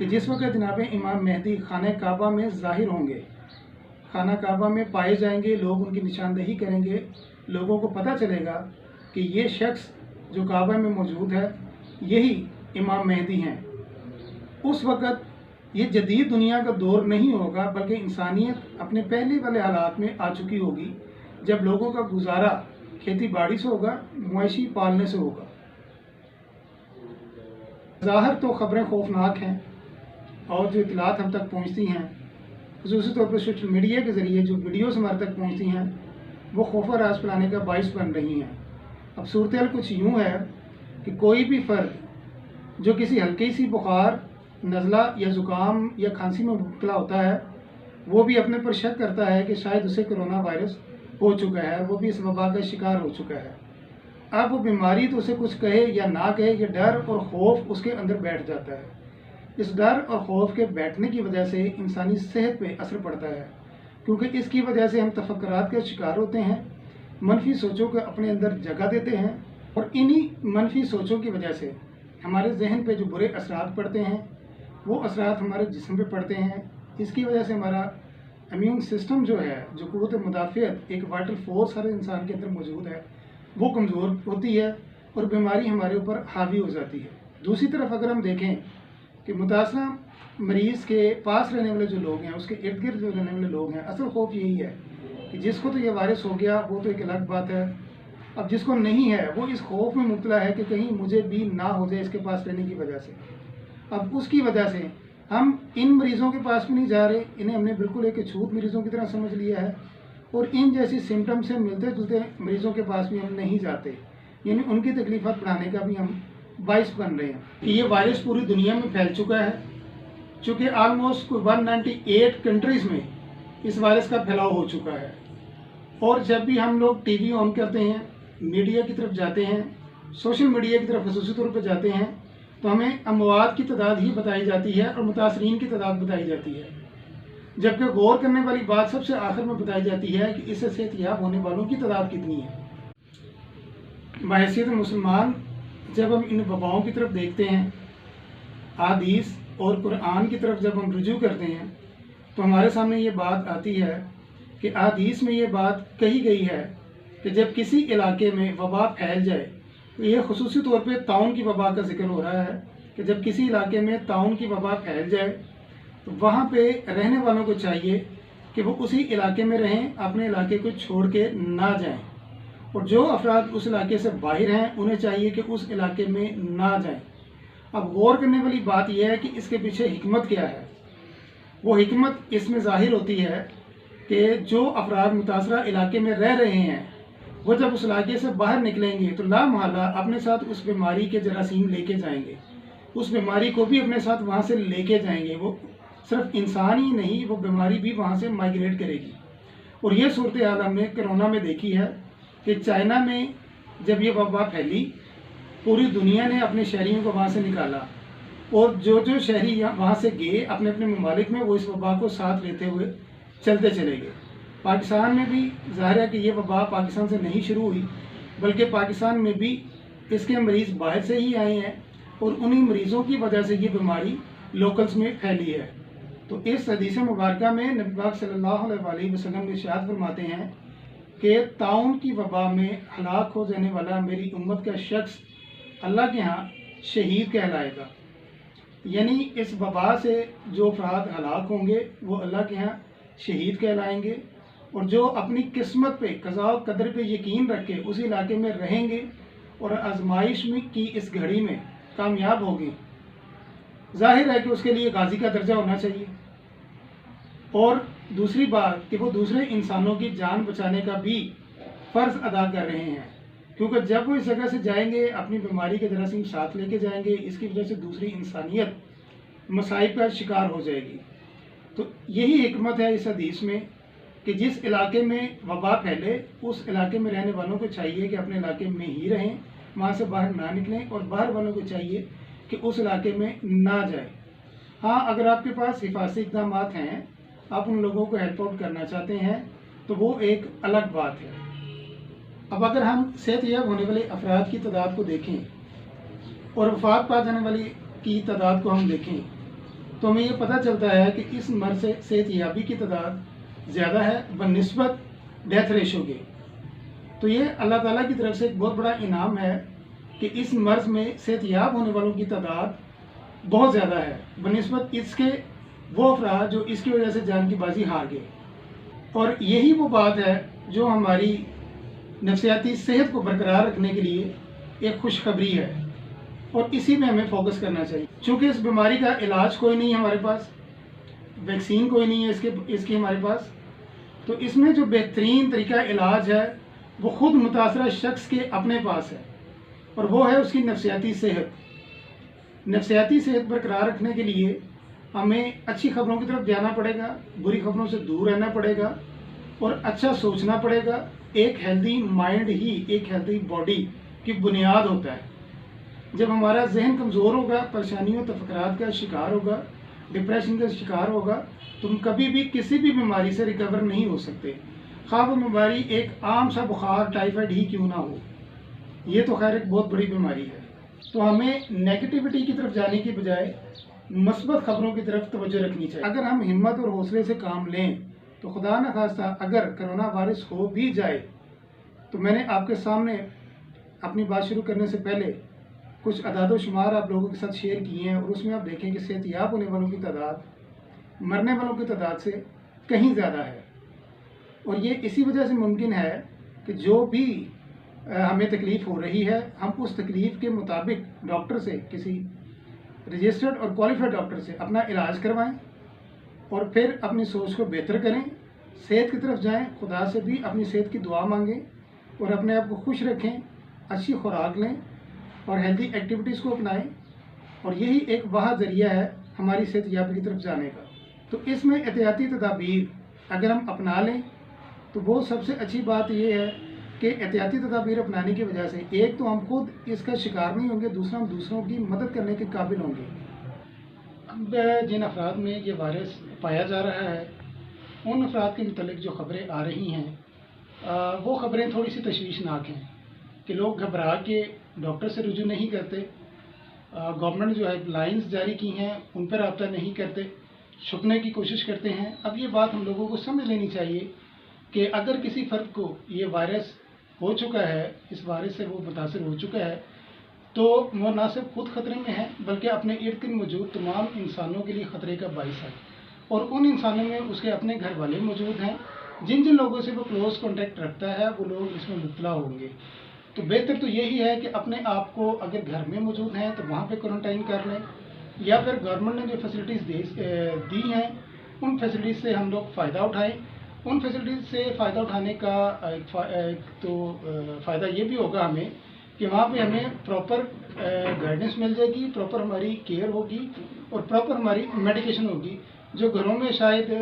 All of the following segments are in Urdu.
کہ جس وقت جناب امام مہدی خانہ کعبہ میں ظاہر ہوں گے، خانہ کعبہ میں پائے جائیں گے، لوگ ان کی نشاندہی کریں گے، لوگوں کو پتہ چلے گا کہ یہ شخص جو کعبہ میں موجود ہے یہی امام مہدی ہیں، اس وقت یہ جدید دنیا کا دور نہیں ہوگا بلکہ انسانیت اپنے پہلے والے حالات میں آ چکی ہوگی، جب لوگوں کا گزارا کھیتی باڑی سے ہوگا، مویشی پالنے سے ہوگا۔ ظاہر تو خبریں خوفناک ہیں، اور جو اطلاعات ہم تک پہنچتی ہیں خصوصی طور پر سوشل میڈیا کے ذریعے جو ویڈیوز ہمارے تک پہنچتی ہیں وہ خوف و راز پھیلانے کا باعث بن رہی ہیں۔ اب صورتحال کچھ یوں ہے کہ کوئی بھی فرد جو کسی ہلکی سی بخار، نزلہ یا زکام یا کھانسی میں مبتلا ہوتا ہے، وہ بھی اپنے پر شک کرتا ہے کہ شاید اسے کرونا وائرس ہو چکا ہے، وہ بھی اس وبا کا شکار ہو چکا ہے۔ اب وہ بیماری تو اسے کچھ کہے یا نہ کہے، یہ ڈر اور خوف اس کے اندر بیٹھ جاتا ہے۔ اس ڈر اور خوف کے بیٹھنے کی وجہ سے انسانی صحت پہ اثر پڑتا ہے، کیونکہ اس کی وجہ سے ہم تفکرات کا شکار ہوتے ہیں، منفی سوچوں کو اپنے اندر جگہ دیتے ہیں، اور انہی منفی سوچوں کی وجہ سے ہمارے ذہن پہ جو برے اثرات پڑتے ہیں وہ اثرات ہمارے جسم پہ پڑتے ہیں۔ اس کی وجہ سے ہمارا امیون سسٹم جو ہے، جو قوت مدافعت، ایک وائٹل فورس ہر انسان کے اندر موجود ہے، وہ کمزور ہوتی ہے اور بیماری ہمارے اوپر حاوی ہو جاتی ہے۔ دوسری طرف اگر ہم دیکھیں کہ متاثرہ مریض کے پاس رہنے والے جو لوگ ہیں، اس کے ارد گرد جو رہنے والے لوگ ہیں، اصل خوف یہی ہے کہ جس کو تو یہ وائرس ہو گیا وہ تو ایک الگ بات ہے، اب جس کو نہیں ہے وہ اس خوف میں مبتلا ہے کہ کہیں مجھے بھی نہ ہو جائے اس کے پاس رہنے کی وجہ سے۔ اب اس کی وجہ سے ہم ان مریضوں کے پاس بھی نہیں جا رہے، انہیں ہم نے بالکل ایک چھوت مریضوں کی طرح سمجھ لیا ہے، اور ان جیسی سمٹم سے ملتے جلتے مریضوں کے پاس بھی ہم نہیں جاتے، یعنی ان کی تکلیفات بڑھانے کا بھی ہم باعث بن رہے ہیں کہ یہ وائرس پوری دنیا میں پھیل چکا ہے، چونکہ آلموسٹ 198 کنٹریز میں اس وائرس کا پھیلاؤ ہو چکا ہے۔ اور جب بھی ہم لوگ ٹی وی آن کرتے ہیں، میڈیا کی طرف جاتے ہیں، سوشل میڈیا کی طرف خصوصی طور پہ جاتے ہیں، تو ہمیں اموات کی تعداد ہی بتائی جاتی ہے اور متاثرین کی تعداد بتائی جاتی ہے، جبکہ غور کرنے والی بات سب سے آخر میں بتائی جاتی ہے کہ اس سے صحت یاب ہونے والوں کی تعداد کتنی ہے۔ بحیثیت مسلمان جب ہم ان وباؤں کی طرف دیکھتے ہیں، احادیث اور قرآن کی طرف جب ہم رجوع کرتے ہیں، تو ہمارے سامنے یہ بات آتی ہے کہ احادیث میں یہ بات کہی گئی ہے کہ جب کسی علاقے میں وبا پھیل جائے، تو یہ خصوصی طور پہ طاعون کی وبا کا ذکر ہو رہا ہے کہ جب کسی علاقے میں طاعون کی وبا پھیل جائے تو وہاں پہ رہنے والوں کو چاہیے کہ وہ اسی علاقے میں رہیں، اپنے علاقے کو چھوڑ کے نہ جائیں، اور جو افراد اس علاقے سے باہر ہیں انہیں چاہیے کہ اس علاقے میں نہ جائیں۔ اب غور کرنے والی بات یہ ہے کہ اس کے پیچھے حکمت کیا ہے۔ وہ حکمت اس میں ظاہر ہوتی ہے کہ جو افراد متاثرہ علاقے میں رہ رہے ہیں وہ جب اس علاقے سے باہر نکلیں گے تو لا محالہ اپنے ساتھ اس بیماری کے جراثیم لے کے جائیں گے، اس بیماری کو بھی اپنے ساتھ وہاں سے لے کے جائیں گے۔ وہ صرف انسان ہی نہیں، وہ بیماری بھی وہاں سے مائگریٹ کرے گی، اور یہ صورتحال ہم نے کرونا میں دیکھی ہے کہ چائنا میں جب یہ وبا پھیلی، پوری دنیا نے اپنے شہریوں کو وہاں سے نکالا، اور جو شہری وہاں سے گئے اپنے اپنے ممالک میں، وہ اس وبا کو ساتھ لیتے ہوئے چلتے چلے گئے۔ پاکستان میں بھی ظاہر ہے کہ یہ وبا پاکستان سے نہیں شروع ہوئی، بلکہ پاکستان میں بھی اس کے مریض باہر سے ہی آئے ہیں، اور انہی مریضوں کی وجہ سے یہ بیماری لوکلز میں پھیلی ہے۔ تو اس حدیث مبارکہ میں نبی پاک صلی اللہ علیہ وسلم ارشاد فرماتے ہیں کہ طاعون کی وبا میں ہلاک ہو جانے والا میری امت کا شخص اللہ کے ہاں شہید کہلائے گا، یعنی اس وبا سے جو افراد ہلاک ہوں گے وہ اللہ کے ہاں شہید کہلائیں گے، اور جو اپنی قسمت پہ، قضاء و قدر پہ یقین رکھ کے اس علاقے میں رہیں گے اور آزمائش میں کی اس گھڑی میں کامیاب ہوگی، ظاہر ہے کہ اس کے لیے غازی کا درجہ ہونا چاہیے، اور دوسری بات کہ وہ دوسرے انسانوں کی جان بچانے کا بھی فرض ادا کر رہے ہیں، کیونکہ جب وہ اس جگہ سے جائیں گے اپنی بیماری کے جراثیم ساتھ لے کے جائیں گے، اس کی وجہ سے دوسری انسانیت مصائب کا شکار ہو جائے گی۔ تو یہی حکمت ہے اس حدیث میں کہ جس علاقے میں وبا پھیلے اس علاقے میں رہنے والوں کو چاہیے کہ اپنے علاقے میں ہی رہیں، وہاں سے باہر نہ نکلیں، اور باہر والوں کو چاہیے کہ اس علاقے میں نہ جائیں۔ ہاں، اگر آپ کے پاس حفاظتی اقدامات ہیں، آپ ان لوگوں کو ہیلپ آؤٹ کرنا چاہتے ہیں تو وہ ایک الگ بات ہے۔ اب اگر ہم صحت یاب ہونے والے افراد کی تعداد کو دیکھیں اور وفات پا جانے والی کی تعداد کو ہم دیکھیں تو ہمیں یہ پتہ چلتا ہے کہ اس مرض سے صحت یابی کی تعداد زیادہ ہے بنسبت ڈیتھ ریشو کے. تو یہ اللہ تعالیٰ کی طرف سے ایک بہت بڑا انعام ہے کہ اس مرض میں صحت یاب ہونے والوں کی تعداد بہت زیادہ ہے بنسبت اس کے وہ افراد جو اس کی وجہ سے جان کی بازی ہار گئے. اور یہی وہ بات ہے جو ہماری نفسیاتی صحت کو برقرار رکھنے کے لیے ایک خوشخبری ہے، اور اسی میں ہمیں فوکس کرنا چاہیے. چونکہ اس بیماری کا علاج کوئی نہیں ہے ہمارے پاس، ویکسین کوئی نہیں ہے اس کی ہمارے پاس، تو اس میں جو بہترین طریقہ علاج ہے وہ خود متاثرہ شخص کے اپنے پاس ہے، اور وہ ہے اس کی نفسیاتی صحت. نفسیاتی صحت برقرار رکھنے کے لیے ہمیں اچھی خبروں کی طرف جانا پڑے گا، بری خبروں سے دور رہنا پڑے گا، اور اچھا سوچنا پڑے گا. ایک ہیلدی مائنڈ ہی ایک ہیلدی باڈی کی بنیاد ہوتا ہے. جب ہمارا ذہن کمزور ہوگا، پریشانیوں تفکرات کا شکار ہوگا، ڈپریشن کا شکار ہوگا، تو ہم کبھی بھی کسی بھی بیماری سے ریکور نہیں ہو سکتے، خواہ وہ بیماری ایک عام سا بخار ٹائیفائڈ ہی کیوں نہ ہو. یہ تو خیر ایک بہت بڑی بیماری ہے. تو ہمیں نیگیٹیوٹی کی طرف جانے کی بجائے مثبت خبروں کی طرف توجہ رکھنی چاہیے. اگر ہم ہمت اور حوصلے سے کام لیں تو خدا نخواستہ اگر کرونا وائرس ہو بھی جائے تو میں نے آپ کے سامنے اپنی بات شروع کرنے سے پہلے کچھ اعداد و شمار آپ لوگوں کے ساتھ شیئر کیے ہیں، اور اس میں آپ دیکھیں کہ صحت یاب ہونے والوں کی تعداد مرنے والوں کی تعداد سے کہیں زیادہ ہے. اور یہ اسی وجہ سے ممکن ہے کہ جو بھی ہمیں تکلیف ہو رہی ہے ہم اس تکلیف کے مطابق ڈاکٹر سے، کسی رجسٹرڈ اور کوالیفائڈ ڈاکٹر سے اپنا علاج کروائیں، اور پھر اپنی سوچ کو بہتر کریں، صحت کی طرف جائیں، خدا سے بھی اپنی صحت کی دعا مانگیں، اور اپنے آپ کو خوش رکھیں، اچھی خوراک لیں اور ہیلدی ایکٹیویٹیز کو اپنائیں. اور یہی ایک واحد ذریعہ ہے ہماری صحت یابی کی طرف جانے کا. تو اس میں احتیاطی تدابیر اگر ہم اپنا لیں تو وہ سب سے اچھی بات یہ ہے کہ احتیاطی تدابیر اپنانے کی وجہ سے ایک تو ہم خود اس کا شکار نہیں ہوں گے، دوسرا ہم دوسروں کی مدد کرنے کے قابل ہوں گے. اب جن افراد میں یہ وائرس پایا جا رہا ہے ان افراد کے متعلق جو خبریں آ رہی ہیں وہ خبریں تھوڑی سی تشویشناک ہیں کہ لوگ گھبرا کے ڈاکٹر سے رجوع نہیں کرتے، گورنمنٹ جو ہیلپ لائنز جاری کی ہیں ان پر رابطہ نہیں کرتے، چھپنے کی کوشش کرتے ہیں. اب یہ بات ہم لوگوں کو سمجھ لینی چاہیے کہ اگر کسی فرد کو یہ وائرس ہو چکا ہے، اس وائرس سے وہ متاثر ہو چکا ہے، تو وہ نہ صرف خود خطرے میں ہے بلکہ اپنے ارد گرد موجود تمام انسانوں کے لیے خطرے کا باعث ہے. اور ان انسانوں میں اس کے اپنے گھر والے موجود ہیں، جن لوگوں سے وہ کلوز کانٹیکٹ رکھتا ہے وہ لوگ اس میں مبتلا ہوں گے. تو بہتر تو یہی ہے کہ اپنے آپ کو اگر گھر میں موجود ہیں تو وہاں پہ کوارنٹائن کر لیں، یا پھر گورنمنٹ نے جو فیسلٹیز دی ہیں ان فیسلٹیز سے ہم لوگ فائدہ اٹھائیں. ان فیسلٹیز سے فائدہ اٹھانے کا ایک تو فائدہ یہ بھی ہوگا ہمیں کہ وہاں پہ ہمیں پراپر گائیڈنس مل جائے گی، پراپر ہماری کیئر ہوگی اور پراپر ہماری میڈیکیشن ہوگی، جو گھروں میں شاید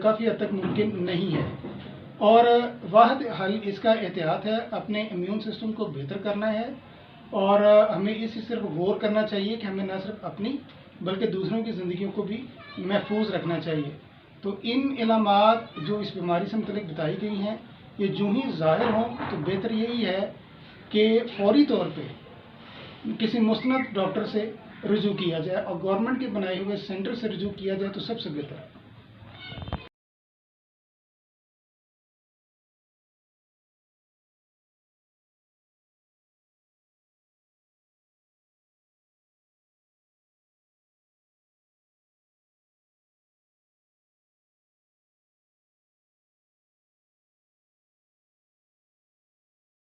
کافی حد تک ممکن نہیں ہے. اور واحد حل اس کا احتیاط ہے، اپنے امیون سسٹم کو بہتر کرنا ہے، اور ہمیں اس چیز پر غور کرنا چاہیے کہ ہمیں نہ صرف اپنی بلکہ دوسروں کی زندگیوں کو بھی محفوظ رکھنا چاہیے. تو ان علامات جو اس بیماری سے متعلق بتائی گئی ہیں یہ جو ہی ظاہر ہوں تو بہتر یہی ہے کہ فوری طور پہ کسی مستند ڈاکٹر سے رجوع کیا جائے اور گورنمنٹ کے بنائے ہوئے سینٹر سے رجوع کیا جائے تو سب سے بہتر ہے.